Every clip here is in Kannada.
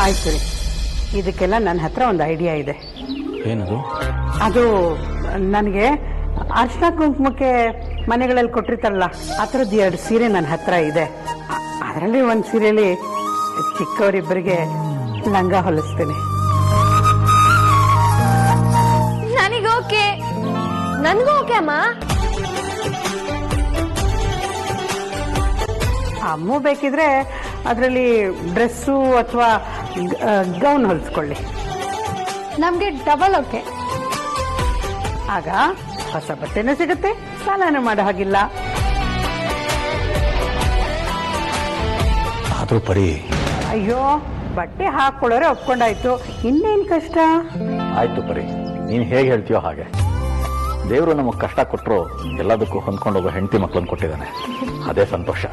ಆಯ್ತು ರೀ, ಇದಕ್ಕೆಲ್ಲ ನನ್ನ ಹತ್ರ ಒಂದು ಐಡಿಯಾ ಇದೆ. ಏನದು? ಅದು ನನಗೆ ಅರ್ಶಿನ ಕುಂಕುಮಕ್ಕೆ ಮನೆಗಳಲ್ಲಿ ಕೊಟ್ಟಿರ್ತಾರಲ್ಲ, ಆ ಥರದ್ದು 2 ಸೀರೆ ನನ್ನ ಹತ್ರ ಇದೆ. ಅದರಲ್ಲಿ ಒಂದು ಸೀರೆಯಲ್ಲಿ ಚಿಕ್ಕವರಿಬ್ಬರಿಗೆ ಲಂಗ ಹೊಲಿಸ್ತೇನೆ. ನನಗೋಕೆ, ನನಗೂ ಓಕೆ ಅಮ್ಮ. ಅಮ್ಮು ಬೇಕಿದ್ರೆ ಅದರಲ್ಲಿ ಡ್ರೆಸ್ಸು ಅಥವಾ ಗೌನ್ ಹೊಲಿಸ್ಕೊಳ್ಳಿ. ನಮ್ಗೆ ಡಬಲ್ ಓಕೆ. ಆಗ ಹೊಸ ಬಟ್ಟೆನೂ ಸಿಗುತ್ತೆ, ಸ್ನಾನನೂ ಮಾಡೋ ಹಾಗಿಲ್ಲ. ಆದ್ರೂ ಪರಿ. ಅಯ್ಯೋ, ಬಟ್ಟೆ ಹಾಕೊಳ್ಳೋರೆ ಒಪ್ಕೊಂಡಾಯ್ತು, ಇನ್ನೇನು ಕಷ್ಟ? ಆಯ್ತು ಪರಿ, ನೀನ್ ಹೇಗೆ ಹೇಳ್ತೀಯೋ ಹಾಗೆ. ದೇವರು ನಮಗ್ ಕಷ್ಟ ಕೊಟ್ಟರು ಎಲ್ಲದಕ್ಕೂ ಹೊಂದ್ಕೊಂಡೋಗೋ ಹೆಂಡತಿ ಮಕ್ಕಳನ್ನು ಕೊಟ್ಟಿದ್ದಾನೆ, ಅದೇ ಸಂತೋಷ.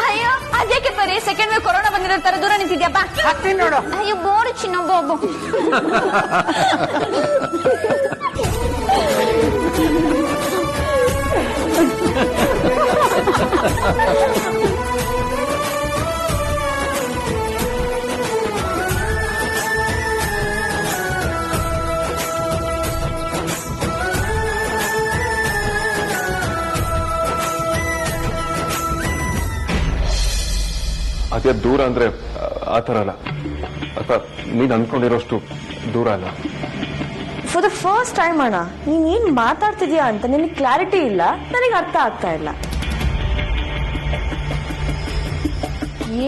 ಅಯ್ಯೋ, ಅದೇಕೆ ಬರೀ ಸೆಕೆಂಡ್ ವೇವ್ ಕೊರೋನಾ ಬಂದಿರೋ ತರ ದೂರ ನಿಂತಿದ್ಯಪ್ಪ? ಹಾಕ್ತೀನಿ ನೋಡು. ಅಯ್ಯೋ, ಬೋರು ಚಿನ್ನ ಬಾಬು. ಅದೇ ದೂರ ಅಂದ್ರೆ ಆ ಥರ ಅಲ್ಲ, ಅಥವಾ ನೀನ್ ಅನ್ಕೊಂಡಿರೋಷ್ಟು ದೂರ ಅಲ್ಲ. ಫಾರ್ ದ ಫಸ್ಟ್ ಟೈಮ್ ಅಣ್ಣ, ನೀನ್ ಏನ್ ಮಾತಾಡ್ತಿದ್ಯಾ ಅಂತ ನಿನಗೆ ಕ್ಲಾರಿಟಿ ಇಲ್ಲ, ನನಗೆ ಅರ್ಥ ಆಗ್ತಾ ಇಲ್ಲ.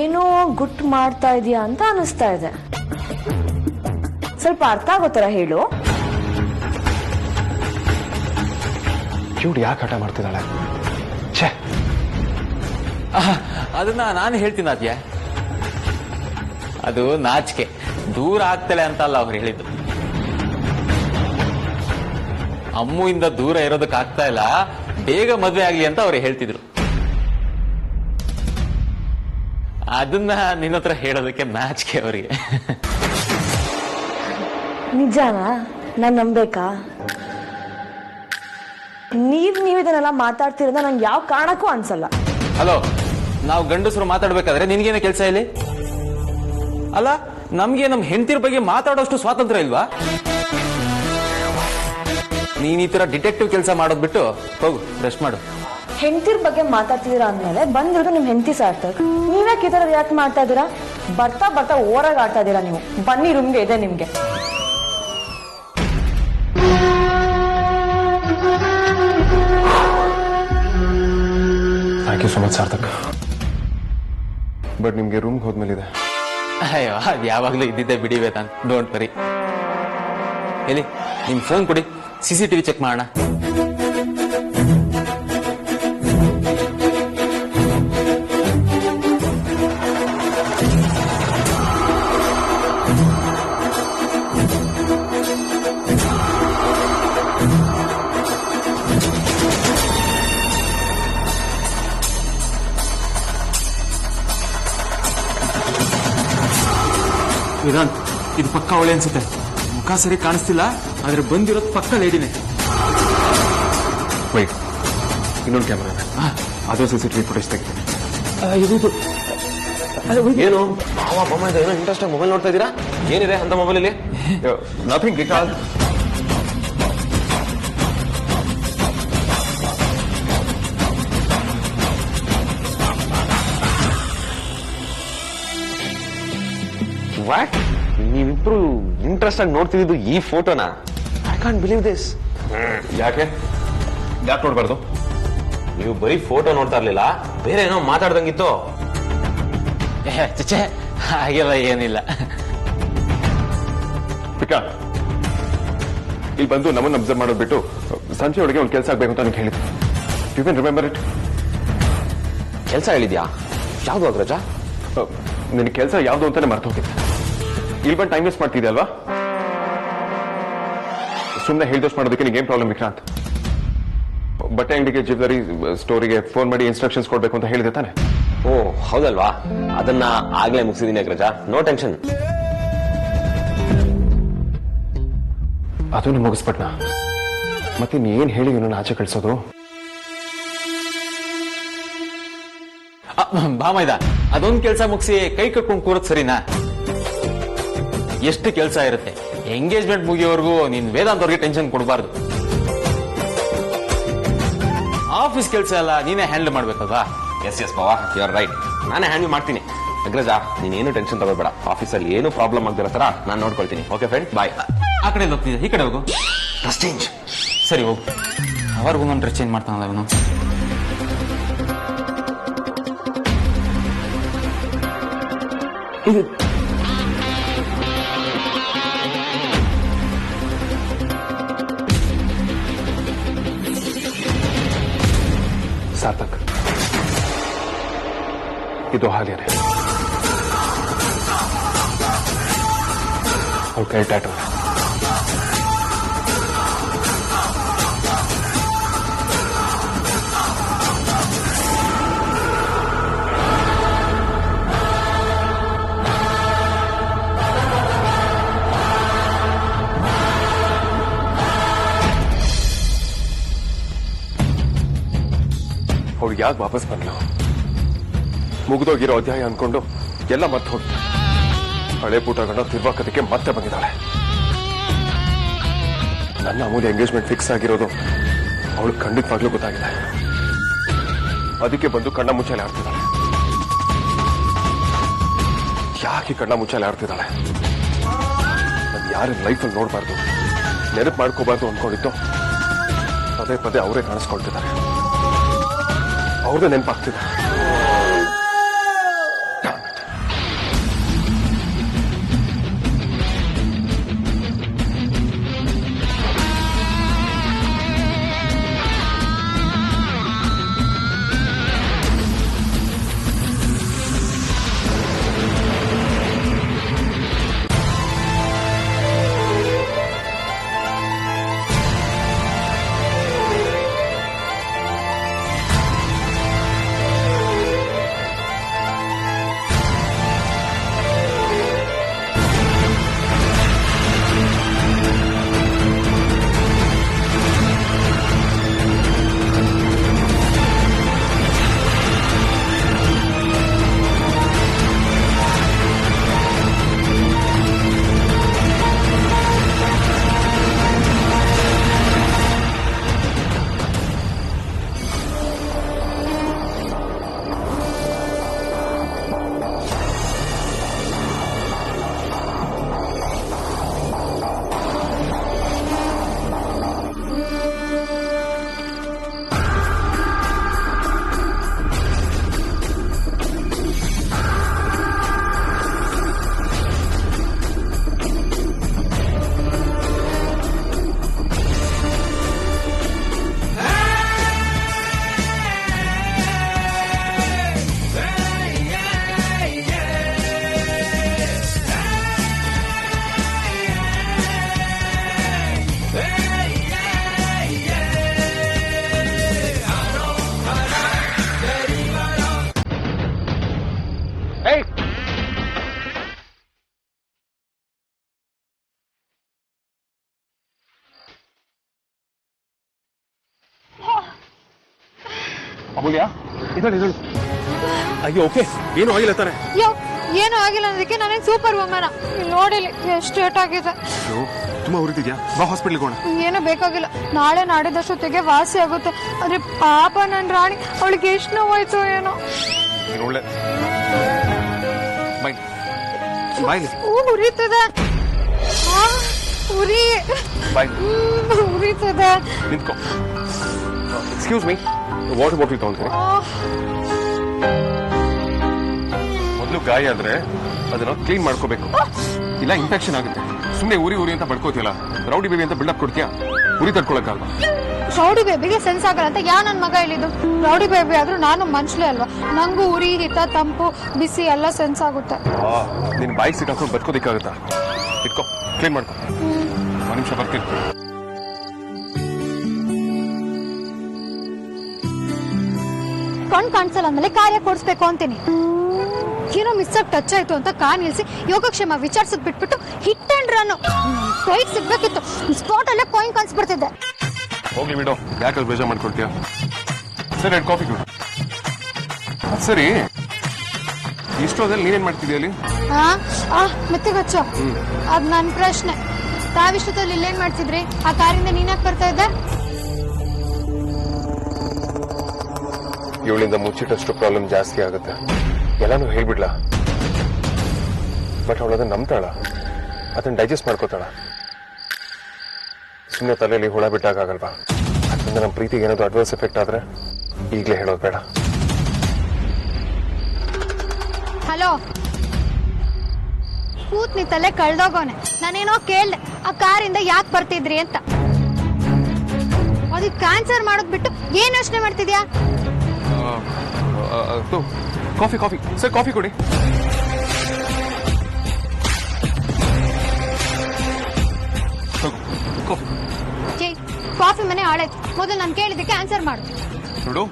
ಏನೋ ಗುಟ್ ಮಾಡ್ತಾ ಇದೀಯಾ ಅಂತ ಅನಿಸ್ತಾ ಇದೆ. ಸ್ವಲ್ಪ ಅರ್ಥ ಆಗೋ ತರ ಹೇಳು. ಕ್ಯೂಟ್ ಯಾಕೆ ಹಠ ಮಾಡ್ತಿದ್ದಾಳೆ? ಛೇ, ಅದನ್ನ ನಾನು ಹೇಳ್ತೀನಿ ಅದ್ಯ. ಅದು ನಾಚಿಕೆ, ದೂರ ಆಗ್ತಲೆ ಅಂತ ಅಲ್ಲ ಅವ್ರು ಹೇಳಿದ್ದು. ಅಮ್ಮುಯಿಂದ ದೂರ ಇರೋದಕ್ಕೆ ಆಗ್ತಾ ಇಲ್ಲ, ಬೇಗ ಮದ್ವೆ ಆಗ್ಲಿ ಅಂತ ಅವ್ರು ಹೇಳ್ತಿದ್ರು. ಅದನ್ನ ನಿನ್ನ ಹತ್ರ ಹೇಳೋದಕ್ಕೆ ನಾಚಿಕೆ ಅವರಿಗೆ. ನಿಜಾನಾ? ನಾನ್ ನಂಬೇಕಾ? ನೀವ್ ಇದನ್ನೆಲ್ಲ ಮಾತಾಡ್ತಿರೋದ ನಂಗೆ ಯಾವ ಕಾರಣಕ್ಕೂ ಅನ್ಸಲ್ಲ. ಹಲೋ, ನಾವು ಗಂಡಸರು ಮಾತಾಡ್ಬೇಕಾದ್ರೆ ನಿನ್ಗೇನ ಕೆಲಸ ಇಲ್ಲಿ? ಅಲ್ಲ, ನಮ್ಗೆ ನಮ್ ಹೆಂಡತಿರ ಬಗ್ಗೆ ಮಾತಾಡೋಷ್ಟು ಸ್ವಾತಂತ್ರ್ಯ ಇಲ್ವಾ? ನೀನ್ ಈ ತರ ಡಿಟೆಕ್ಟಿವ್ ಕೆಲಸ ಮಾಡೋದ್ ಬಿಟ್ಟು ಹೋಗು, ರೆಸ್ಟ್ ಮಾಡು. ಹೆಂಡತಿರ್ ಬಗ್ಗೆ ಮಾತಾಡ್ತಿದ್ದೀರಾ ಅಂದ್ಮೇಲೆ ಬಂದಿರೋದು ನಿಮ್ ಹೆಂಡತಿ ಸಾರ್ಥಕ್. ನೀವ್ಯಾಕೆ ಈ ತರ ರಿಯಾಕ್ಟ್ ಮಾಡ್ತಾ ಇದ್ದೀರಾ? ಬರ್ತಾ ಬರ್ತಾ ಓರಾಗಿ ಆಡ್ತಾ ಇದ್ದೀರಾ ನೀವು. ಬನ್ನಿ, ರೂಮ್ಗೆ ಇದೆ ನಿಮ್ಗೆ. Thank you so much Sarthak. But ನಿಮ್ಗೆ ರೂಮ್ಗೆ ಹೋದ್ಮೇಲಿದೆ. ಅಯ್ಯೋ, ಅದ್ ಯಾವಾಗ್ಲೂ ಇದ್ದಿದ್ದೆ ಬಿಡಿ ವೇದಾಂತ್, ಡೋಂಟ್ ವರಿ. ಎಲ್ಲಿ ನಿಮ್ ಫೋನ್ ಕೊಡಿ, CCTV ಚೆಕ್ ಮಾಡೋಣ. ವೇದಾಂತ್, ಇದು ಪಕ್ಕ ಅವಳೆ ಅನ್ಸುತ್ತೆ. ಮುಖ ಸರಿ ಕಾಣಿಸ್ತಿಲ್ಲ, ಆದ್ರೆ ಬಂದಿರೋದು ಪಕ್ಕ ಲೇಡಿನೇ. ವೈಟ್, ಇನ್ನೊಂದು ಕ್ಯಾಮ್ರಾ ಇದೆ, ಅದು CCTV ಫುಟೇಜ್ ತೆಗಿತೀನಿ. ಏನು ಮಾವ ಬೊಮ್ಮ ಇದೆ, ಏನೋ ಇಂಟ್ರೆಸ್ಟ್ ಮೊಬೈಲ್ ನೋಡ್ತಾ ಇದ್ದೀರಾ? ಏನಿದೆ ಅಂತ ಮೊಬೈಲ್ ಅಲ್ಲಿ? ನಥಿಂಗ್ ವಿಕಾಸ್. ವಾಟ್? ನೀವಿಬ್ರು ಇಂಟ್ರೆಸ್ಟ್ ಆಗಿ ನೋಡ್ತಿದ್ದು ಈ ಫೋಟೋನ? I can't believe this. ಯಾಕೆ ನೋಡ್ಬಾರ್ದು? ನೀವು ಬರೀ ಫೋಟೋ ನೋಡ್ತಾ ಇರ್ಲಿಲ್ಲ, ಬೇರೆ ಏನೋ ಮಾತಾಡ್ದಂಗಿತ್ತು. ಚೆ, ಹಾಗೆಲ್ಲ ಏನಿಲ್ಲ. ವಿಕಾಸ್, ಇಲ್ಲಿ ಬಂದು ನಮ್ಮನ್ನು ಅಬ್ಸರ್ವ್ ಮಾಡೋದು ಬಿಟ್ಟು ಸಂಜೆ ಒಳಗೆ ಒಂದು ಕೆಲಸ ಆಗ್ಬೇಕು ಅಂತ ನನಗೆ ಹೇಳಿದ್ದೆ. You can remember it? ಕೆಲಸ ಹೇಳಿದ್ಯಾ? ಯಾವ್ದು ಅಗ್ರಜ? ನಿನ್ನ ಕೆಲಸ ಯಾವ್ದು ಅಂತಾನೆ ಮರ್ತು ಹೋಗಿದ್ದೆ. ಇಲ್ಲಿ ಬಂದು ಟೈಮ್ ವೇಸ್ಟ್ ಮಾಡ್ತಿದ್ದೆ ಅಲ್ವಾ? ಸುಮ್ಮನೆ ಹೇಳ್ದಷ್ಟು ಮಾಡೋದಕ್ಕೆ ನಿಂಗೆ ಏನ್ ಪ್ರಾಬ್ಲಮ್ ವಿಕ್ರಾಂತ್? ಬಟ್ಟೆ ಅಂಗಡಿಗೆ ಜ್ಯುವೆಲರಿ ಸ್ಟೋರಿಗೆ ಫೋನ್ ಮಾಡಿ ಇನ್ಸ್ಟ್ರಕ್ಷನ್ಸ್ ಕೊಡ್ಬೇಕು ಅಂತ ಹೇಳಿದೆ ತಾನೆ? ಓ ಹೌದಲ್ವಾ, ಅದನ್ನ ಆಗ್ಲೇ ಮುಗಿಸಿದೀನಿ ಅಗ್ರಜ, ನೋ ಟೆನ್ಷನ್. ಅದನ್ನು ಮುಗಿಸ್ಬಿಟ್ನಾ? ಮತ್ತೆ ನೀನ್ ಹೇಳಿ ಇವನನ್ನ ಆಚೆ ಕಳ್ಸೋದು? ಬಾಮೈದ, ಅದೊಂದ್ ಕೆಲ್ಸ ಮುಗಿಸಿ ಕೈ ಕಟ್ಕೊಂಡು ಕೂರೋದ್ ಸರಿನಾ? ಎಷ್ಟು ಕೆಲ್ಸ ಇರುತ್ತೆ, ಎಂಗೇಜ್ಮೆಂಟ್ ಮುಗಿಯೋವರೆಗೂ ನೀನ್ ವೇದಾಂತವ್ರಿಗೆ ಟೆನ್ಷನ್ ಕೊಡಬಾರ್ದು. ಆಫೀಸ್ ಕೆಲಸ ಎಲ್ಲ ನೀನೇ handle ಮಾಡ್ಬೇಕಲ್ವಾ? S Bawa, you are right, ನಾನೇ ಹ್ಯಾಂಡಲ್ ಮಾಡ್ತೀನಿ. ಅಗ್ರಜ ನೀನೇನು ಟೆನ್ಷನ್ ತಗೋಬೇಡ, ಆಫೀಸಲ್ಲಿ ಏನು ಪ್ರಾಬ್ಲಮ್ ಆಗದಿರೋ ತರ ನಾನು ನೋಡ್ಕೊಳ್ತೀನಿ. ಓಕೆ ಫ್ರೆಂಡ್, ಬಾಯ್. ಆ ಕಡೆ ಹೋಗ್ತಿದ್ದೆ, ಈ ಕಡೆ ಹೋಗು. Dress change. ಸರಿ ಹೋಗು. ಅವರಿಗೂ ನಾನು ಡ್ರೆಸ್ ಚೇಂಜ್ ಮಾಡ್ತಾನಲ್ಲ ಇವನು. ಸಾರ್ಥಕ್, ಇದು ಹಾಗೇನೆ ಅವ್ರ ಕೈ ಟ್ಯಾಟೋ. ಅವ್ರು ಯಾಕೆ ವಾಪಸ್ ಬಂದ್ಲು? ಮುಗಿದೋಗಿರೋ ಅಧ್ಯಾಯ ಅನ್ಕೊಂಡು ಎಲ್ಲ ಮತ್ತೆ ಹೋಗ್ತಾರೆ. ಹಳೆ ಪುಟಗಳನ್ನ ತಿರ್ವಾಕದಕ್ಕೆ ಮತ್ತೆ ಬಂದಿದ್ದಾಳೆ. ನನ್ನ ಅಮೂಲ್ಯ ಎಂಗೇಜ್ಮೆಂಟ್ ಫಿಕ್ಸ್ ಆಗಿರೋದು ಅವಳು ಖಂಡಿತವಾಗ್ಲೂ ಗೊತ್ತಾಗಿದೆ. ಅದಕ್ಕೆ ಬಂದು ಕಣ್ಣ ಮುಚ್ಚಾಲೆ ಆಡ್ತಿದ್ದಾಳೆ. ಯಾಕೆ ಕಣ್ಣ ಮುಚ್ಚಾಲೆ ಆಡ್ತಿದ್ದಾಳೆ? ನಾನು ಯಾರ ಲೈಫಲ್ಲಿ ನೋಡಬಾರ್ದು, ನೆನಪು ಮಾಡ್ಕೋಬಾರ್ದು ಅನ್ಕೊಂಡಿದ್ದು ಪದೇ ಪದೇ ಅವರೇ ಕಾಣಿಸ್ಕೊಳ್ತಿದ್ದಾರೆ. ಅವ್ರದ್ದು ನೆನಪಾಗ್ತಿದೆ. ಅಮೂಲ್ಯ, ಇದಳು. ಅಯ್ಯೋ, ಓಕೆ, ಏನು ಆಗಿಲ್ಲ ತಾನೆ? ಏನು ಆಗಿಲ್ಲ ಅನ್ನೋದಕ್ಕೆ ನಾನೇ ಸೂಪರ್ ವುಮನ್. ನೋಡಿಲಿ ಎಷ್ಟು ಏಟ್ ಆಗಿದೆ. ತುಂಬಾ ಉರಿತಿದ್ಯಾ? ಬಾ ಹಾಸ್ಪಿಟ್ಲಿಗೆ ಹೋಗೋಣ. ಏನು ಬೇಕಾಗಿಲ್ಲ, ನಾಳೆ ನಾಡಿದಷ್ಟೊತ್ತಿಗೆ ವಾಸಿ ಆಗುತ್ತೆ. ಆದ್ರೆ ಪಾಪ ನನ್ ರಾಣಿ, ಅವಳಿಗೆ ಎಷ್ಟು ನೋವಾಯ್ತು ಏನೋ. ಒಳ್ಳೆ ಉರಿತದೆ, ಉರಿತದೆ. ನಿಂತ್ಕೋ. ಎಕ್ಸ್ಕ್ಯೂಸ್ ಮೀ, ವಾಟರ್ ಬಾಟಲ್ ತಗೊಂಡ್ತೀನಿ. ಮೊದಲು ಗಾಯ ಆದ್ರೆ ಅದನ್ನ ಕ್ಲೀನ್ ಮಾಡ್ಕೋಬೇಕು, ಇಲ್ಲ ಇನ್ಫೆಕ್ಷನ್ ಆಗುತ್ತೆ. ಸುಮ್ಮನೆ ಉರಿ ಅಂತ ಬಡ್ಕೋತಿಯಲ್ಲ, ರೌಡಿ ಬೇಬಿ ಅಂತ ಬಿಲ್ಡಪ್ ಕೊಡ್ತೀಯಾ? ಉರಿ ತಡ್ಕೊಳಕ್ಕಾಗಲ್ಲ. ರೌಡಿ ಬೇಬಿಗೆ ಸೆನ್ಸ್ ಆಗಲ್ಲ ಅಂತ ಯಾ ನನ್ ಮಗ ಹೇಳಿದ್ದು? ರೌಡಿ ಬೇಬಿ ಆದ್ರೂ ನಾನು ಮನುಷ್ಯಲೇ ಅಲ್ವಾ? ನಂಗೂ ಉರಿ, ಹಿತ, ತಂಪು, ಬಿಸಿ ಎಲ್ಲ ಸೆನ್ಸ್ ಆಗುತ್ತೆ. ನಿನ್ ಬಾಯಿಗೆ ಸಿಕ್ಕಾಕೊಂಡು ಬದುಕೋದಿಕ್ಕಾಗತ್ತಾ? ಇಟ್ಕೋ, ಕ್ಲೀನ್ ಮಾಡ್ಕೊ. ಒಂದು ನಿಮಿಷ ಬರ್ತೀನಿ. ಕಣ್ ಕಾಣಿಸಲ್ಲ ಅಂದ್ಮೇಲೆ ಕಾರ್ಯ ಕೊಡಿಸ್ಬೇಕು ಅಂತೀನಿ. ಏನೋ ಮಿಸ್ ಆಗಿ ಟಚ್ ಆಯ್ತು ಅಂತ ಕಾರ್ ನಿಲ್ಸಿ ಯೋಗಕ್ಷೇಮ ವಿಚಾರಿಸೋದ್ ಬಿಟ್ಬಿಟ್ಟು ಹಿಟ್ ಅಂಡ್ ರನ್ ಫೈಟ್ ಸಿಗ್ಬೇಕಿತ್ತು. ಸ್ಪಾಟ್ ಅಲ್ಲೇ ಕಾಯಿನ್ ಕಾಣಿಸ್ಬಿಡ್ತಿದ್ದೆ. ಹೋಗ್ಲಿ ಬಿಡು, ಯಾಕಲ್ಲಿ ಬೇಜಾರು ಮಾಡ್ಕೊಳ್ತೀಯ? ಸರಿ, 2 ಕಾಫಿ ಕೊಡು. ಸರಿ, ಇಷ್ಟೋದಲ್ಲಿ ನೀನೇನ್ ಮಾಡ್ತಿದ್ಯಾ ಅಲ್ಲಿ? ಮೆತ್ತಿಗೆ ಹಚ್ಚು. ಅದ್ ನನ್ ಪ್ರಶ್ನೆ. ತಾವಿಷ್ಟೊತ್ತಲ್ಲಿ ಇಲ್ಲೇನ್ ಮಾಡ್ತಿದ್ರಿ? ಆ ಕಾರಿಂದ ನೀನಾಕ್ ಬರ್ತಾ ಇದ್ದೆ? ಇವಳಿಂದ ಮುಚ್ಚಿಟ್ಟಷ್ಟು ಪ್ರಾಬ್ಲಮ್ ಜಾಸ್ತಿ ಆಗುತ್ತೆ. ಎಲ್ಲಾನು ಹೇಳ್ಬಿಡ್ಲಾ? ಬಟ್ ಅವಳದನ್ನ ನಂಬ್ತಾಳ, ಅದನ್ನ ಡೈಜೆಸ್ಟ್ ಮಾಡ್ಕೋತಾಳ. ಸುಮ್ಮನೆ ತಲೆಯಲ್ಲಿ ಹುಳ ಬಿಟ್ಟಾಗಲ್ವಾ? ಅದರಿಂದ ನಮ್ಮ ಪ್ರೀತಿಗೆ ಏನಾದ್ರು ಅಡ್ವರ್ಸ್ ಎಫೆಕ್ಟ್ ಆದ್ರೆ ಈಗಲೇ ಹೇಳೋದು ಬೇಡ. ಹಲೋ, ಕೂತ್ ನೀ ತಲೆ ಕಳ್ದೋಗೋನೆ. ನಾನೇನೋ ಕೇಳ್ದೆ, ಆ ಕಾರಿಂದ ಯಾಕೆ ಬರ್ತಿದ್ರಿ ಅಂತ. ಅದಕ್ಕೆ ಕ್ಯಾನ್ಸರ್ ಮಾಡೋದ್ ಬಿಟ್ಟು ಏನ್ ಯೋಚನೆ ಮಾಡ್ತಿದ್ಯಾ? ಕಾಫಿ ಕಾಫಿ ಸರ್, ಕಾಫಿ ಕೊಡಿ. ಕಾಫಿ ಮನೆ ಆಳೈತಿ. ಮೊದಲು ನಾನು ಕೇಳಿದ್ದಕ್ಕೆ ಆನ್ಸರ್ ಮಾಡು. ನೋಡು,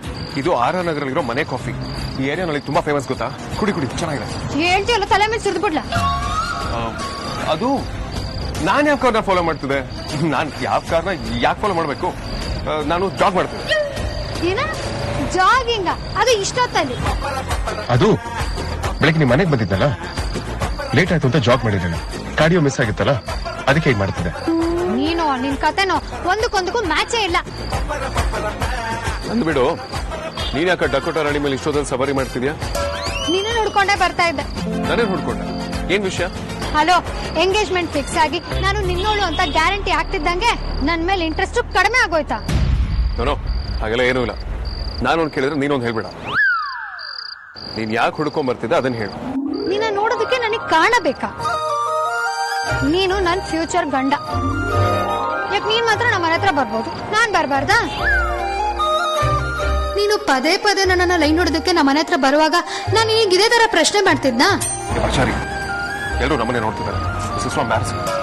ಇದು ಆರ್ ಆರ್ ನಗರಲ್ಲಿರೋ ಮನೆ ಕಾಫಿ. ಈ ಏರಿಯಾನಲ್ಲಿ ತುಂಬಾ ಫೇಮಸ್, ಗೊತ್ತಾ? ಕುಡಿ ಕುಡಿ, ಚೆನ್ನಾಗಿದೆ. ಹೇಳ್ತೀವಲ್ಲ, ತಲೆ ಮೇಲೆ ಸುರಿದು ಬಿಡ್ಲಾ? ಅದು ನಾನ್ ಯಾವ ಕಾರ್ನ ಫಾಲೋ ಮಾಡ್ತಿದ್ದೆ? ನಾನ್ ಯಾವ ಕಾರ್ನ ಯಾಕೆ ಫಾಲೋ ಮಾಡ್ಬೇಕು? ನಾನು ಜಾಗ್ ಮಾಡ್ತಿದ್ದೆ. ಏನ ಜಾಗಿಂಗ? ಅದು ಇಷ್ಟೊತ್ತಲ್ಲಿ? ಅದು ಬೆಳಗ್ಗೆ ನಿಮ್ಮ ಮನೆಗೆ ಬಂದಿದ್ದಲ್ಲ, ಲೇಟ್ ಆಯ್ತು ಅಂತ ಜಾಗ್ ಮಾಡಿದ್ದೇನೆ. ಕಾರ್ಡಿಯೋ ಮಿಸ್ ಆಗಿತ್ತಲ್ಲ, ಅದಕ್ಕೆ ಹೀಗೆ ಮಾಡ್ತಿದ್ದೆ. ನೀನು ನಿನ್ ಕತೆನೋ ಒಂದಕ್ಕೊಂದಕ್ಕೂ ಮ್ಯಾಚೇ ಇಲ್ಲ. ಅಂದ್ಬಿಡು, ನೀನ್ ಯಾಕೆ ಡಕೋಟಾ ರಾಣಿ ಮೇಲೆ ಇಷ್ಟೊಂದು ಸವಾರಿ ಮಾಡ್ತಿದ್ಯಾ? ನೀನು ನೋಡ್ಕೊಂಡೇ ಬರ್ತಾ ಇದ್ದೆ. ನಾನೇ ನೋಡ್ಕೊಂಡೆ. ಏನ್ ವಿಷಯ? ಹಲೋ, ಎಂಗೇಜ್ಮೆಂಟ್ ಫಿಕ್ಸ್ ಆಗಿ ನಾನು ನಿನ್ನೋಳು ಅಂತ ಗ್ಯಾರಂಟಿ ಆಗ್ತಿದ್ದಂಗೆ ನನ್ ಮೇಲೆ ಇಂಟ್ರೆಸ್ಟ್ ಕಡಿಮೆ ಆಗೋಯ್ತಾ? ನೋನೋ, ಹಾಗೆಲ್ಲ ಏನೂ ಇಲ್ಲ. ನಾನೊಂದು ಕೇಳಿದ್ರೆ ನೀನೊಂದು ಹೇಳ್ಬೇಡ. ನೀನ್ ಯಾಕೆ ಹುಡ್ಕೊಂಡ್ ಬರ್ತಿದ್ದೆ ಅದನ್ನ ಹೇಳು. ನಿನ್ನ ನೋಡೋದಕ್ಕೆ ನನಗೆ ಕಾಣಬೇಕಾ? ನೀನು ನನ್ ಫ್ಯೂಚರ್ ಗಂಡ. ಯಾಕೆ ನೀನ್ ಮಾತ್ರ ನಮ್ಮ ಮನೆ ಹತ್ರ ಬರ್ಬೋದು, ನಾನ್ ಬರ್ಬಾರ್ದಾ? ನೀನು ಪದೇ ಪದೇ ನನ್ನನ್ನ ಲೈನ್ ನೋಡೋದಕ್ಕೆ ನಮ್ಮ ಮನೆ ಹತ್ರ ಬರುವಾಗ ನಾನು ನಿನಗೆ ಇದೇ ತರ ಪ್ರಶ್ನೆ ಮಾಡ್ತಿದ್ನಾ? ಆಚಾರಿ, ಎಲ್ಲರೂ ನಮ್ಮನೆ ನೋಡ್ತಿದ್ದಾರೆ.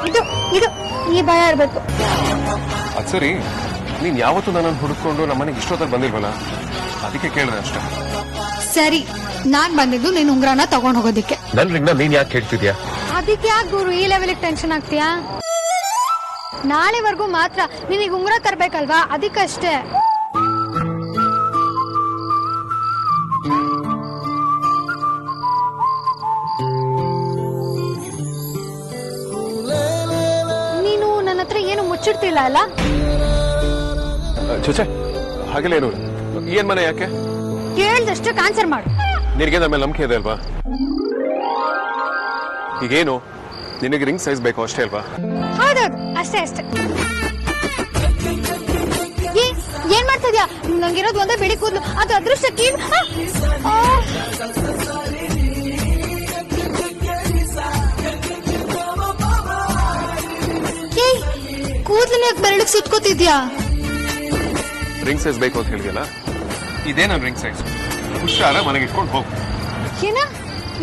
ಇದು ಇದು ಈ ಭಯ ಇರ್ಬೇಕು. ಅದ್ ಸರಿ, ನೀನ್ ಯಾವತ್ತೂ ನನ್ನನ್ನು ಹುಡುಕೊಂಡು ನಮ್ಮನೆಗೆ ಇಷ್ಟೊತ್ತಲ್ಲಿ ಬಂದಿಲ್ವಲ್ಲ, ಅದಕ್ಕೆ ಕೇಳಿದೆ ಅಷ್ಟೇ. ಸರಿ, ನಾನ್ ಬಂದಿದ್ದು ನೀನ್ ಉಂಗ್ರನ ತಗೊಂಡ್ ಹೋಗೋದಿಕ್ಕೆ. ನನ್ ರಿಂಗ್ನ ನೀನ್ ಯಾಕೆ ಕೇಳ್ತಿದ್ಯಾ? ಅದಕ್ಕೆ ಯಾಕೆ ಗುರು ಈ ಲೆವೆಲ್ಗೆ ಟೆನ್ಷನ್ ಆಗ್ತೀಯಾ? ನಾಳೆವರೆಗೂ ಮಾತ್ರ ನಿನಗೆ ಉಂಗ್ರ ತರ್ಬೇಕಲ್ವಾ, ಅದಕ್ಕಷ್ಟೇ. ನೀನು ನನ್ನ ಹತ್ರ ಏನು ಮುಚ್ಚಿಡ್ತಿಲ್ಲ ಅಲ್ಲ? ಚುಚೆ, ಹಾಗೆಲ್ಲ ಏನು ಇಲ್ಲ. ಏನ್ ಮನೆ ಯಾಕೆ? ಕೇಳ್ದಷ್ಟು ಆನ್ಸರ್ ಮಾಡು. ನಿನಗೆ ನಮ್ಮ ಮೇಲೆ ನಂಬಿಕೆ ಇದೆ ಅಲ್ವಾ? ಈಗೇನು ನಿನಗೆ ರಿಂಗ್ ಸೈಜ್ ಬೇಕು ಅಷ್ಟೇ ಅಲ್ವಾ? ಹೌದೌದು, ಅಷ್ಟೇ ಅಷ್ಟೇ. ಏನ್ ಮಾಡ್ತಿದ್ಯಾ? ನಂಗಿರೋದು ಒಂದೇ ಬಿಳಿ ಕೂದಲು, ಅದು ಅದೃಷ್ಟಕ್ಕೆ. ಕೂದಲನ್ನ ಯಾಕೆ ಬೆರಳಿಗೆ ಸಿಟ್ಕೋತಿದ್ಯಾ? ರಿಂಗ್ ಸೈಜ್ ಬೇಕು ಅಂತ ಹೇಳಿದಲ್ಲ, ಇದೇ ನನ್ನ ರಿಂಗ್ ಸೈಜ್. ಹುಷಾರ ಮನೆಗೆ ಇಟ್ಕೊಂಡು ಹೋಗು. ಏನ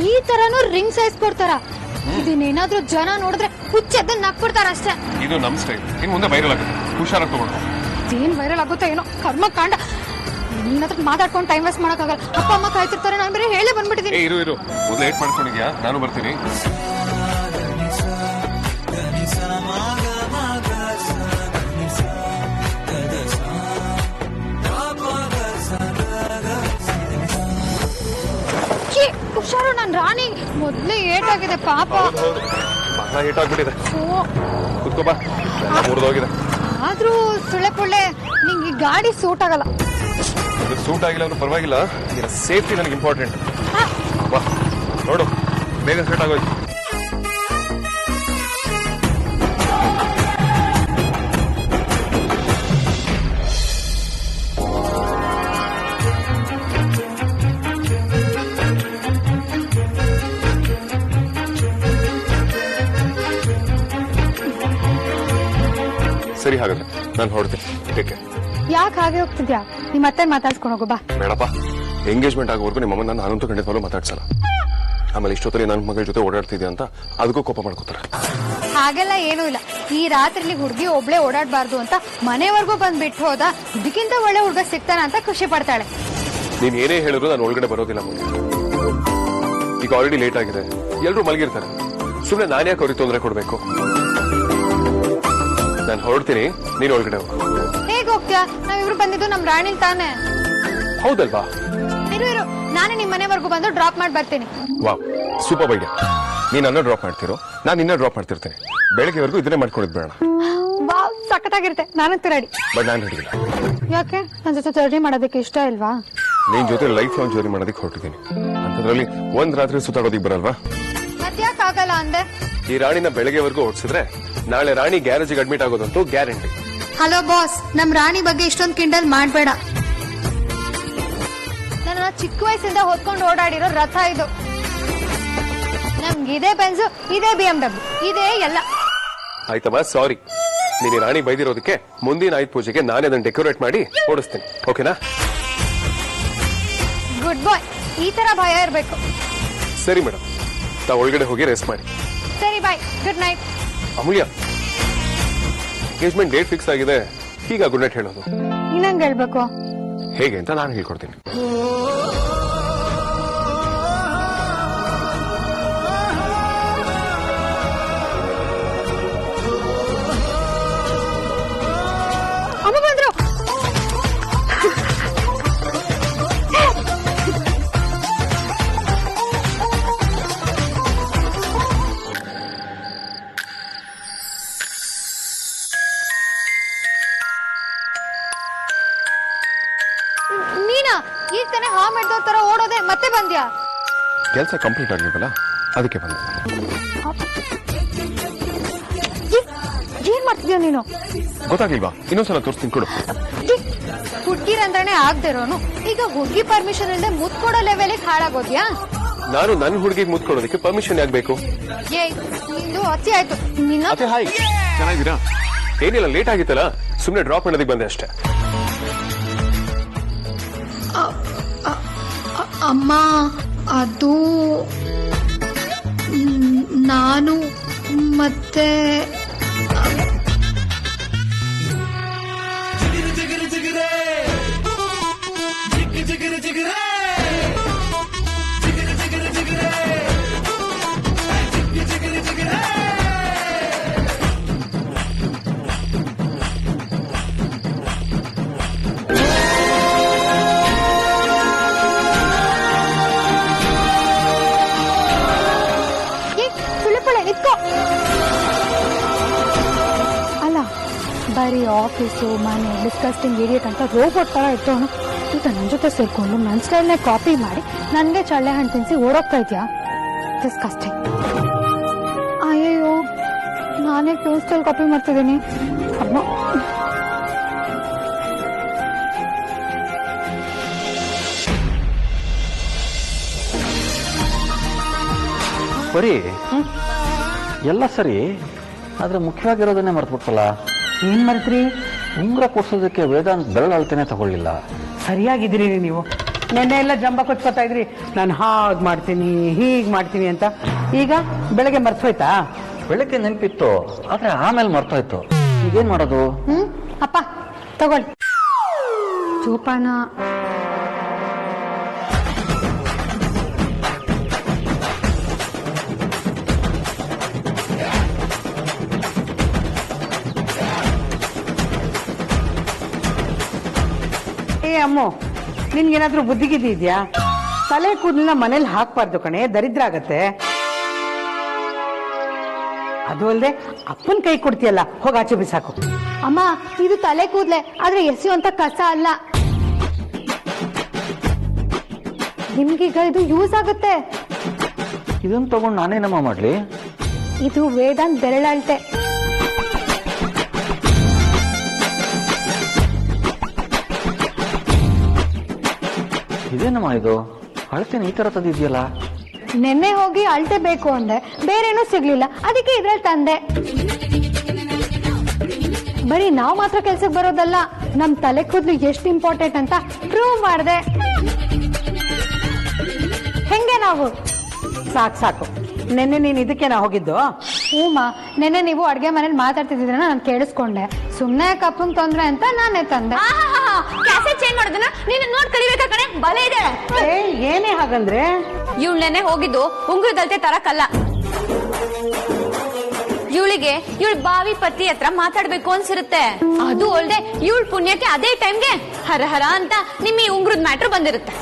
ಈ ತರನು ರಿಂಗ್ ಸೈಜ್ ಕೊಡ್ತಾರ? ಇದನ್ನೇನಾದ್ರೂ ಜನ ನೋಡಿದ್ರೆ ಹುಚ್ಚೆದ್ದನ್ನ ನಕ್ಬಿಡ್ತಾರ ಅಷ್ಟೇ. ಇದು ನಮ್ ಸ್ಟೈಲ್. ಇನ್ ಮುಂದೆ ವೈರಲ್ ಆಗುತ್ತೆ, ಹುಷಾರಾಗಿ ತಗೊಂಡು. ಏನ್ ವೈರಲ್ ಆಗುತ್ತೋ ಏನೋ, ಕರ್ಮ ಕಾಂಡ. ನಿನ್ನ ಹತ್ರ ಮಾತಾಡ್ಕೊಂಡು ಟೈಮ್ ವೇಸ್ಟ್ ಮಾಡಕ್ಕಾಗಲ್ಲ. ಅಪ್ಪ ಅಮ್ಮ ಕಾಯ್ತಿರ್ತಾರೆ, ನಾನು ಬೇರೆ ಹೇಳೇ ಬಂದ್ಬಿಟ್ಟಿದ್ದೀನಿ. ಇರು ಇರು, ಮೊದಲು ಲೇಟ್ ಮಾಡ್ಕೊಂಡಿದ್ಯಾ? ನಾನು ಬರ್ತೀನಿ. ಹುಷಾರು, ನನ್ ರಾಣಿ ಮೊದ್ಲೇ ಏಟಾಗಿದೆ ಪಾಪ. ಬಹಳ ಏಟ್ ಆಗ್ಬಿಟ್ಟಿದೆ. ಕುತ್ಕೋ ಬಾ, ಮುರಿದೋಗಿದೆ. ಆದ್ರೂ ಸುಳ್ಳೆ ಪುಳ್ಳೆ ನಿಂಗೆ ಈ ಗಾಡಿ ಸೂಟ್ ಆಗಲ್ಲ. ಸೂಟ್ ಆಗಿಲ್ಲ ಅಂದ್ರೆ ಪರವಾಗಿಲ್ಲ, ಸೇಫ್ಟಿ ನನಗೆ ಇಂಪಾರ್ಟೆಂಟ್. ಬಾ ನೋಡು, ಬೇಗ ಸೆಟ್ ಆಗೋಯ್ತು. ಸರಿ, ಹಾಗಾದ್ರೆ ನಾನು ಹೊರಡ್ತೀನಿ. ಯಾಕೆ ಹಾಗೆ ಹೋಗ್ತಿದ್ಯಾ? ನಿಮ್ಮ ಮತ್ತೆ ಮಾತಾಡ್ಸ್ಕೊಂಡು ಹೋಗು ಬಾ. ಬೇಡಪ್ಪ, ಎಂಗೇಜ್ಮೆಂಟ್ ಆಗೋವರೆಗೂ ನಿಮ್ಮಮ್ಮ ನಾನು ನಾನಂತೂ ಖಂಡಿತವಾಗ್ಲೂ ಮಾತಾಡ್ಸಲ್ಲ. ಆಮೇಲೆ ಇಷ್ಟೊತ್ತಲ್ಲಿ ನನ್ನ ಮಗಳ ಜೊತೆ ಓಡಾಡ್ತಿದ್ಯಾ ಅಂತ ಅದಕ್ಕೂ ಕೋಪ ಮಾಡ್ಕೋತಾರೆ. ಹಾಗೆಲ್ಲ ಏನೂ ಇಲ್ಲ. ಈ ರಾತ್ರಿಲಿ ಹುಡುಗಿ ಒಬ್ಳೆ ಓಡಾಡಬಾರ್ದು ಅಂತ ಮನೆವರೆಗೂ ಬಂದ್ ಬಿಟ್ಟು ಹೋದ. ಇದಕ್ಕಿಂತ ಒಳ್ಳೆ ಹುಡುಗ ಸಿಗ್ತಾನ ಅಂತ ಖುಷಿ ಪಡ್ತಾಳೆ. ನೀನ್ ಏನೇ ಹೇಳಿದ್ರು ನಾನು ಒಳಗಡೆ ಬರೋದಿಲ್ಲ ಅಮೂಲ್ಯ. ಈಗ ಆಲ್ರೆಡಿ ಲೇಟ್ ಆಗಿದೆ, ಎಲ್ರು ಮಲಗಿರ್ತಾರೆ. ಸುಮ್ಮನೆ ನಾನು ಯಾಕೆ ಅವ್ರಿಗೆ ತೊಂದರೆ ಕೊಡ್ಬೇಕು? ನಾನು ಹೊರಡ್ತೀನಿ, ನೀನ್ ಒಳಗಡೆ ಹೋಗು. ಹೇಗ್ ಹೋಗ್ತೀಯಾ? ನಾವಿಬ್ರು ಬಂದಿದ್ದು ನಮ್ ರಾಣಿ ತಾನೆ. ಹೌದಲ್ವಾ? ಇರು ನಾನೇ ನಿಮ್ ಮನೆವರೆಗೂ ಬಂದು ಡ್ರಾಪ್ ಮಾಡಿ ಬರ್ತೀನಿ. Wow, super idea. ನೀನ್ ನನ್ನ ಡ್ರಾಪ್ ಮಾಡ್ತಿರೋ, ನಾನು ನಿನ್ನ ಡ್ರಾಪ್ ಮಾಡ್ತಿರ್ತೇನೆ. ಬೆಳಗ್ಗೆವರೆಗೂ ಇದನ್ನೇ ಮಾಡ್ಕೊಂಡಿದ್ ಬೇಡ. ವಾವ್, ಸಖತ್ತಾಗಿರುತ್ತೆ. ನಾನಂತೂ ರೆಡಿ. ಬಟ್ ನಾನು ಹಿಡಿದಿಲ್ಲ. ಯಾಕೆ? ನನ್ ಜೊತೆ ಜರ್ನಿ ಮಾಡೋದಕ್ಕೆ ಇಷ್ಟ ಇಲ್ವಾ? ನಿನ್ ಜೊತೆ ಲೈಫ್ ಲಾಂಗ್ ಜರ್ನಿ ಮಾಡೋದಕ್ಕೆ ಹೊರಟಿದ್ದೀನಿ. ಅಂತದ್ರಲ್ಲಿ ಒಂದ್ ರಾತ್ರಿ ಸುತ್ತಾಡೋದಿಕ್ ಬರಲ್ವಾ? ಮತ್ಯಾಕ್ ಆಗಲ್ಲ ಅಂದೆ? ಈ ರಾಣಿನ ಬೆಳಗ್ಗೆವರೆಗೂ ಓಡಿಸಿದ್ರೆ ನಾಳೆ ರಾಣಿ ಗ್ಯಾರೇಜಿಗೆ ಅಡ್ಮಿಟ್ ಆಗೋದಂತೂ ಗ್ಯಾರಂಟಿ. ಹಲೋ ಬಾಸ್, ನಮ್ ರಾಣಿ ಬಗ್ಗೆ ಇಷ್ಟೊಂದು ಕಿಂಡಲ್ ಮಾಡ್ಬೇಡ. ನನ್ನ ಚಿಕ್ಕ ವಯಸ್ಸಿಂದ ಹೊತ್ಕೊಂಡು ಓಡಾಡಿರೋ ರಥ ಇದು. ನಮ್ಗೆ ಇದೇ ಬೆನ್ಸು, ಇದೇ BMW, ಇದೇ ಎಲ್ಲ. ಆಯ್ತಮ್ಮ, ಸಾರಿ. ನೀನ್ ಈ ರಾಣಿ ಬೈದಿರೋದಕ್ಕೆ ಮುಂದಿನ ಆಯುಧ ಪೂಜೆಗೆ ನಾನೇ ಅದನ್ನ ಡೆಕೋರೇಟ್ ಮಾಡಿ ಓಡಿಸ್ತೀನಿ. ಓಕೆನಾ? ಗುಡ್ ಬಾಯ್. ಈ ತರ ಭಯ ಇರ್ಬೇಕು. ಸರಿ ಮೇಡಮ್, ತಾವು ಒಳಗಡೆ ಹೋಗಿ ರೆಸ್ಟ್ ಮಾಡಿ. ಸರಿ, bye. Good night. Amulya, engagement date fix ಆಗಿದೆ. ಈಗ ಗುಡ್ ನೈಟ್ ಹೇಳೋದು ಇನ್ನಂಗ್ ಹೇಳ್ಬೇಕು? ಹೇಗೆ ಅಂತ ನಾನು ಹೇಳ್ಕೊಡ್ತೀನಿ. ಅಮ್ಮ ಬಂದ್ರು. ನೀನಾ ಈಗ ತಾನೇ ಹಾ ಮಾಡಿದವ್ರ ತರ ಓಡೋದೆ, ಮತ್ತೆ ಬಂದ್ಯಾ? ಕೆಲಸ ಕಂಪ್ಲೀಟ್ ಆಗಿಲ್ವಲ್ಲ, ಅದಕ್ಕೆ ಬಂದೆ. ಏನ್ ಮಾಡ್ತಿದ್ಯಾ ನೀನು? ಗೊತ್ತಾಗ್ಲಿಲ್ವಾ? ಇನ್ನೊಂದ್ಸಲ ತೋರಿಸ್ತೀನಿ ಕೊಡು. ಹುಡ್ಗಿರಂದ್ರೆ ಆಗ್ದಿರೋನು ಈಗ ಹುಡ್ಗಿ ಪರ್ಮಿಷನ್ ಇಲ್ಲದೆ ಮುತ್ ಕೊಡೋ ಲೆವೆಲ್ ಹಾಳಾಗೋದ್ಯಾ? ನಾನು ನನ್ನ ಹುಡುಗಿಗೆ ಮುತ್ ಕೊಡೋದಕ್ಕೆ ಪರ್ಮಿಷನ್ ಆಗ್ಬೇಕು. ಏಯ್, ನಿಂದು ಅತಿ ಆಯ್ತು. ನಿನ್ನ ಅದೇ ಹಾಯ್, ಚೆನ್ನಾಗಿದ್ದೀರಾ? ಏನಿಲ್ಲ, ಲೇಟ್ ಆಗಿತ್ತಲ್ಲ, ಸುಮ್ನೆ ಡ್ರಾಪ್ ಮಾಡೋದಕ್ಕೆ ಬಂದೆ ಅಷ್ಟೇ. ಅಮ್ಮ, ಅದು ನಾನು ಮತ್ತೆ ಅಲ್ಲ, ಬರೀ ಆಫೀಸು ಮನೆ ಡಿಸ್ಕಸ್ಟಿಂಗ್ ಏರಿಯಟ್ ಅಂತ ರೋಬೋಟ್ ತರ ಇರ್ತವನು ಈಗ ನನ್ನ ಜೊತೆ ಸೇರ್ಕೊಂಡು ನನ್ನ ಸ್ಟೈಲ್ನ ಕಾಪಿ ಮಾಡಿ ನನಗೆ ಚಳ್ಳೆ ಹಣ್ಣು ತಿನ್ಸಿ ಓಡೋಗ್ತಾ ಇದ್ಯಾ? ಡಿಸ್ಕಸ್ಟಿಂಗ್. ಅಯ್ಯೋ, ನಾನೇ ಕ್ಲೋಸ್ ಸ್ಟೈಲ್ ಕಾಪಿ ಮಾಡ್ತಿದ್ದೀನಿ. ಅಮ್ಮ, ಬರೀ ಎಲ್ಲ ಸರಿ, ಆದ್ರೆ ಮುಖ್ಯವಾಗಿರೋದನ್ನೇ ಮರ್ತ್ಬಿಟ್ಟಲ್ಲ. ಏನ್ ಮರ್ತ್ರಿ? ಉಂಗುರ ಕೊಡ್ಸೋದಕ್ಕೆ ವೇದಾಂತ್ ಬೆರಳು ಅಳತೆನೆ ತಗೊಳ್ಳಿಲ್ಲ. ಸರಿಯಾಗಿದ್ದೀರಿ ನೀವು. ನೆನ್ನೆ ಎಲ್ಲ ಜಂಬ ಕೊಚ್ಕೋತಾ ಇದ್ರಿ, ನಾನು ಹಾಗ್ ಮಾಡ್ತೀನಿ ಹೀಗ್ ಮಾಡ್ತೀನಿ ಅಂತ. ಈಗ ಬೆಳಗ್ಗೆ ಮರ್ತೋಯ್ತಾ? ಬೆಳಗ್ಗೆ ನೆನಪಿತ್ತು, ಆದ್ರೆ ಆಮೇಲೆ ಮರ್ತೋಯ್ತು. ಈಗೇನ್ ಮಾಡೋದು? ಅಪ್ಪ ತಗೊಳ್ಳಿ ಜೋಪಾನ. ಏ ಅಮ್ಮು, ನಿನ್ಗೇನಾದ್ರೂ ಬುದ್ಧಿಗಿದ್ದಿ ಇದೆಯಾ? ತಲೆ ಕೂದಲನ್ನ ಮನೇಲಿ ಹಾಕ್ಬಾರ್ದು ಕಣೆ, ದರಿದ್ರ ಆಗತ್ತೆ. ಅದು ಅಲ್ಲದೆ ಅಪ್ಪನ ಕೈ ಕೊಡ್ತೀಯಲ್ಲ, ಹೋಗಿ ಆಚೆ ಬಿಸಾಕು. ಅಮ್ಮ, ಇದು ತಲೆ ಕೂದ್ಲೆ, ಆದ್ರೆ ಎಸೆಯುವಂತ ಕಸ ಅಲ್ಲ. ನಿಮ್ಗೀಗ ಇದು ಯೂಸ್ ಆಗುತ್ತೆ. ಇದನ್ನ ತಗೊಂಡು ನಾನೇನಮ್ಮ ಮಾಡ್ಲಿ? ಇದು ವೇದಾಂತ್ ಬೆರಳಾಳ್ತೆ. ಇದೇನಮ್ಮ ಇದು? ಅಳತೆನ ಈ ತರ ತಂದಿದ್ಯಲ್ಲ. ನೆನ್ನೆ ಹೋಗಿ ಅಳತೆ ಬೇಕು ಅಂದೆ, ಬೇರೇನೂ ಸಿಗ್ಲಿಲ್ಲ, ಅದಕ್ಕೆ ಇದ್ರಲ್ಲಿ ತಂದೆ. ಬರೀ ನಾವ್ ಮಾತ್ರ ಕೆಲ್ಸಕ್ಕೆ ಬರೋದಲ್ಲ, ನಮ್ ತಲೆ ಕೂದ್ಲು ಎಷ್ಟು ಇಂಪಾರ್ಟೆಂಟ್ ಅಂತ ಪ್ರೂವ್ ಮಾಡ್ದೆ. ಹೆಂಗೆ ನಾವು? ಸಾಕು ಸಾಕು, ನೆನ್ನೆ ನೀನ್ ಇದಕ್ಕೇನ ಹೋಗಿದ್ದು? ಹೂಮ, ನೆನ್ನೆ ನೀವು ಅಡ್ಗೆ ಮನೇಲಿ ಮಾತಾಡ್ತಿದ್ರೆ ನಾನು ಕೇಳಿಸ್ಕೊಂಡೆ. ಸುಮ್ನೆ ಕಪ್ಪಂಗ್ ತೊಂದ್ರೆ ಅಂತ ನಾನೇ ತಂದೆ. ಕ್ಯಾಸೆಟ್ ಚೇಂಜ್ ಮಾಡೋದನ್ನ ನೀನು ನೋಡ್ ಕಲಿಬೇಕಾ ಕಣೆ ಬಲೆ ಇದೆ. ಏನೇ ಹಾಗಂದ್ರೆ ಇವಳನ್ನೇ ಹೋಗಿದ್ದು ಉಂಗುರದಲ್ತೆ ತರಕಲ್ಲ. ಇವಳಿಗೆ ಇವಳ ಬಾವಿ ಪತಿ ಹತ್ರ ಮಾತಾಡ್ಬೇಕು ಅನ್ಸಿರುತ್ತೆ. ಅದು ಅಲ್ದೆ ಇವಳ ಪುಣ್ಯಕ್ಕೆ ಅದೇ ಟೈಮ್ಗೆ ಹರ ಹರ ಅಂತ ನಿಮ್ಮ ಈ ಉಂಗುರದ ಮ್ಯಾಟ್ರ್ ಬಂದಿರುತ್ತೆ.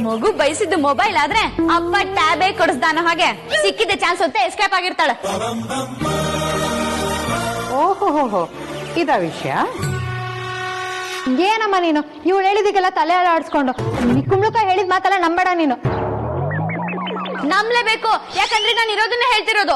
ಮಗು ಬಯಸಿದ್ದು ಮೊಬೈಲ್ ಆದ್ರೆ ಅಪ್ಪ ಟ್ಯಾಬೇ ಕೊಡಿಸ್ದಾನ ಹಾಗೆ ಸಿಕ್ಕಿದ ಚಾನ್ಸ್ ಹೊತ್ತೆ ಎಸ್ಕೇಪ್ ಆಗಿರ್ತಾಳೆ. ಓಹೋ ಇದಾ ವಿಷಯ. ಏನಮ್ಮ ನೀನು ಇವಳು ಹೇಳಿದಿಗೆಲ್ಲ ತಲೆ ಎಲ್ಲ ಆಡಿಸ್ಕೊಂಡು ಕುಂಬಳಕ ಹೇಳಿದ ಮಾತೆಲ್ಲ ನಂಬೇಡ ನೀನು. ನಂಬ್ಲೇಬೇಕು, ಯಾಕಂದ್ರೆ ನಾನು ಇರೋದನ್ನ ಹೇಳ್ತಿರೋದು.